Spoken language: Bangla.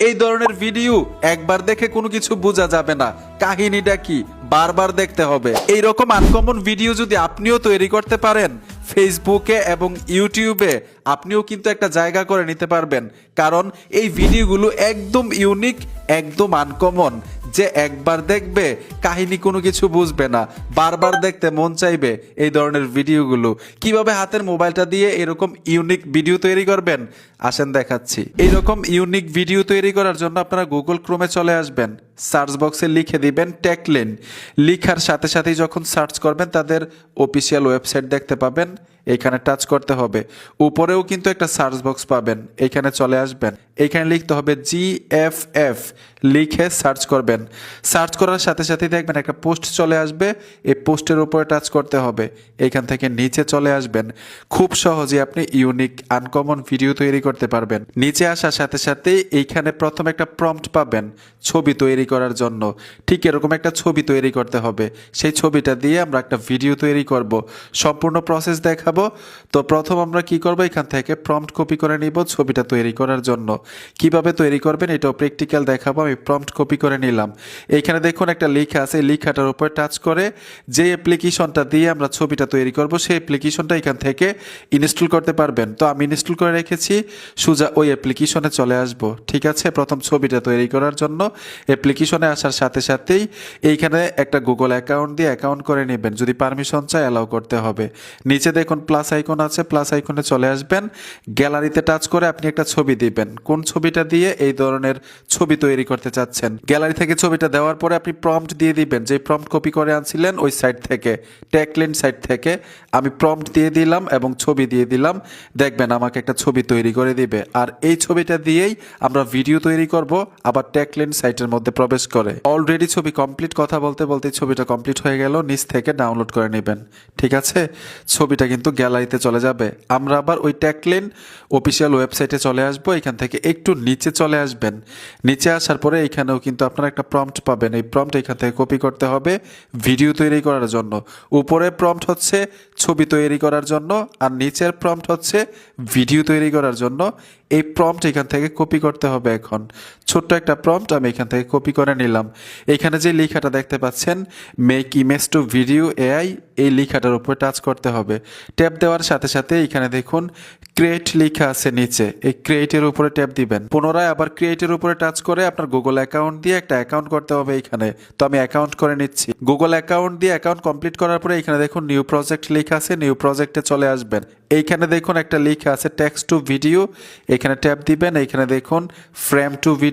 এই ধরনের ভিডিও একবার দেখে কোনো কিছু বোঝা যাবে না, কাহিনীটা কি বারবার দেখতে হবে। এই রকম আনকমন ভিডিও যদি আপনিও তৈরি করতে পারেন ফেসবুকে এবং ইউটিউবে, আপনিও কিন্তু একটা জায়গা করে নিতে পারবেন। কারণ এই ভিডিওগুলো একদম ইউনিক, একদম আনকমন, যে একবার দেখবে কাহিনী কোনো কিছু বুঝবে না, বারবার দেখতে মন চাইবে। এই ধরনের ভিডিওগুলো কিভাবে হাতের মোবাইলটা দিয়ে এরকম ইউনিক ভিডিও তৈরি করবেন আসেন দেখাচ্ছি। এইরকম ইউনিক ভিডিও তৈরি করার জন্য আপনারা গুগল ক্রোমে চলে আসবেন, সার্চ বক্সে লিখে দিবেন টেকলিন। লিখার সাথে সাথেই যখন সার্চ করবেন তাদের অফিসিয়াল ওয়েবসাইট দেখতে পাবেন, এখানে টাচ করতে হবে। উপরেও কিন্তু একটা সার্চ বক্স পাবেন, এখানে চলে আসবেন, এখানে লিখতে হবে GFF, লিখে সার্চ করবেন। সার্চ করার সাথে সাথেই দেখবেন একটা পোস্ট চলে আসবে, এই পোস্টের উপরে টাচ করতে হবে, এখান থেকে নিচে চলে আসবেন। খুব সহজে আপনি ইউনিক আনকমন ভিডিও তৈরি করতে পারবেন। নিচে আসার সাথে সাথেই এইখানে প্রথম একটা প্রম্পট পাবেন ছবি তৈরি করার জন্য। ঠিক এরকম একটা ছবি তৈরি করতে হবে, সেই ছবিটা দিয়ে আমরা একটা ভিডিও তৈরি করব। সম্পূর্ণ প্রসেস দেখাবো। তো প্রথম আমরা কি করব, এখান থেকে প্রম্পট কপি করে নিব ছবিটা তৈরি করার জন্য। কিভাবে তৈরি করবেন এটাও প্র্যাকটিক্যাল দেখাবো। আমি প্রম্পট কপি করে নিলাম। এইখানে দেখুন একটা লেখা আছে, এই লেখাটার উপর টাচ করে যে অ্যাপ্লিকেশনটা দিয়ে আমরা ছবিটা তৈরি করব সেই অ্যাপ্লিকেশনটা এখান থেকে ইনস্টল করতে পারবেন। তো আমি ইনস্টল করে রেখেছি, সোজা ওই অ্যাপ্লিকেশনে চলে আসব। ঠিক আছে, প্রথম ছবিটা তৈরি করার জন্য অ্যাপ্লিকেশনে আসার সাথে সাথেই এইখানে একটা গুগল অ্যাকাউন্ট দিয়ে অ্যাকাউন্ট করে নেবেন। যদি পারমিশন চাই অ্যালাউ করতে হবে। নিচে দেখুন প্লাস আইকন আছে, প্লাস আইকনে চলে আসবেন, গ্যালারিতে টাচ করে আপনি একটা ছবি দিবেন। কোন ছবিটা দিয়ে এই ধরনের ছবি তৈরি করতে চাচ্ছেন, গ্যালারি থেকে ছবিটা দেওয়ার পরে আপনি প্রম্পট দিয়ে দিবেন, যে প্রম্পট কপি করে আনছিলেন ওই সাইট থেকে, টেকলিন সাইট থেকে। আমি প্রম্পট দিয়ে দিলাম এবং ছবি দিয়ে দিলাম, দেখবেন আমাকে একটা ছবি তৈরি করে দিবে। আর এই ছবিটা দিয়েই আমরা ভিডিও তৈরি করব, আবার টেকলিন সাইটের মধ্যে প্রবেশ করে। অলরেডি ছবি কমপ্লিট, কথা বলতে বলতে ছবিটা কমপ্লিট হয়ে গেল, নিচ থেকে ডাউনলোড করে নেবেন। ঠিক আছে, ছবিটা কিন্তু গ্যালারিতে চলে যাবে। আমরা আবার ওই টেকলিন অফিসিয়াল ওয়েবসাইটে চলে আসবো, এখান থেকে একটু নিচে চলে আসবেন। নিচে আসার পরে এখানেও কিন্তু আপনারা একটা প্রম্পট পাবেন, এই প্রম্পট এখান থেকে কপি করতে হবে ভিডিও তৈরি করার জন্য। উপরে প্রম্পট হচ্ছে ছবি তৈরি করার জন্য, আর নিচের প্রম্পট হচ্ছে ভিডিও তৈরি করার জন্য। এই প্রম্পট এখান থেকে কপি করতে হবে। এখন ছোট্ট একটা প্রম্পট আমি এখান থেকে কপি করে নিলাম। এখানে যে লেখাটা দেখতে পাচ্ছেন make image to video AI, এই লেখাটার উপর টাচ করতে হবে। ট্যাপ দেওয়ার সাথে সাথে এখানে দেখুন ক্রিয়েট লেখা আছে নিচে, এই ক্রিয়েটের উপরে ট্যাপ দিবেন। পুনরায় আবার ক্রিয়েটের উপরে টাচ করে আপনার গুগল অ্যাকাউন্ট দিয়ে একটা অ্যাকাউন্ট করতে হবে এখানে। তো আমি অ্যাকাউন্ট করে নিচ্ছি। গুগল অ্যাকাউন্ট দিয়ে অ্যাকাউন্ট কমপ্লিট করার পরে এখানে দেখুন নিউ প্রজেক্ট লেখা আছে, নিউ প্রজেক্টে চলে আসবেন। এইখানে দেখুন একটা লেখা আছে টেক্সট টু ভিডিও, এখানে ট্যাপ দিবেন। এইখানে দেখুন ফ্রেম টু ভিডিও